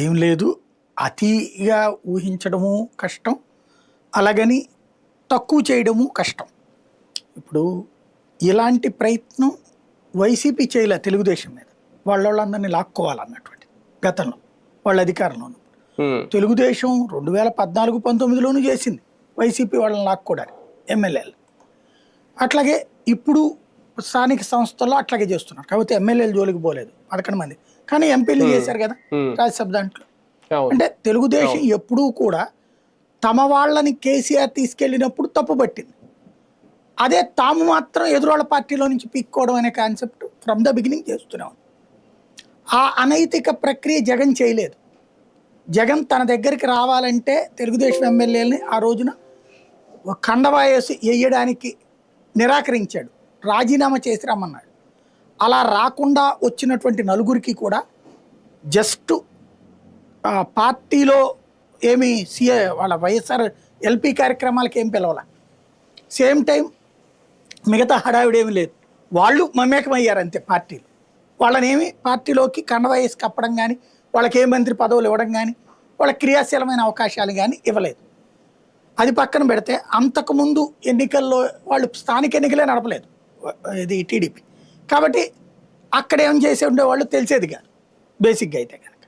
ఏం లేదు. అతిగా ఊహించడము కష్టం. అలాగని తక్కువ చేయడము కష్టం. ఇప్పుడు ఇలాంటి ప్రయత్నం వైసీపీ చేయలే తెలుగుదేశం మీద. వాళ్ళందరినీ లాక్కోవాలన్నటువంటి గతంలో వాళ్ళ అధికారంలో ఉన్నప్పుడు. తెలుగుదేశం 2014, 19లోనూ చేసింది వైసీపీ వాళ్ళని లాక్కోవడానికి ఎమ్మెల్యేలు. అట్లాగే ఇప్పుడు స్థానిక సంస్థల్లో అట్లాగే చేస్తున్నారు. కాబట్టి ఎమ్మెల్యేలు జోలికి పోలేదు 11 మంది. కానీ ఎంపీలు చేశారు కదా రాజ్యసభ దాంట్లో. అంటే తెలుగుదేశం ఎప్పుడూ కూడా తమ వాళ్ళని కేసీఆర్ తీసుకెళ్ళినప్పుడు తప్పు పట్టింది. అదే తాము మాత్రం ఎదురోళ్ళ పార్టీలో నుంచి పీక్కోవడం అనే కాన్సెప్ట్ ఫ్రమ్ ద బిగినింగ్ చేస్తున్నాం. ఆ అనైతిక ప్రక్రియ జగన్ చేయలేదు. జగన్ తన దగ్గరికి రావాలంటే తెలుగుదేశం ఎమ్మెల్యేలని ఆ రోజున కండవాయేసి వేయడానికి నిరాకరించాడు. రాజీనామా చేసి రమ్మన్నాడు. అలా రాకుండా వచ్చినటువంటి నలుగురికి కూడా జస్ట్ పార్టీలో ఏమి వాళ్ళ వైఎస్ఆర్ ఎల్పీ కార్యక్రమాలకి ఏం పిలవాల. సేమ్ టైం మిగతా హడావిడేమి లేదు. వాళ్ళు మమేకమయ్యారు అంతే పార్టీలు. వాళ్ళని ఏమి పార్టీలోకి కండవాయేసి కప్పడం కానీ, వాళ్ళకి ఏ మంత్రి పదవులు ఇవ్వడం కానీ, వాళ్ళ క్రియాశీలమైన అవకాశాలు కానీ ఇవ్వలేదు. అది పక్కన పెడితే అంతకుముందు ఎన్నికల్లో వాళ్ళు స్థానిక ఎన్నికలే నడపలేదు ఇది టీడీపీ. కాబట్టి అక్కడ ఏం చేసి ఉండేవాళ్ళు తెలిసేది కాదు బేసిక్గా అయితే కనుక.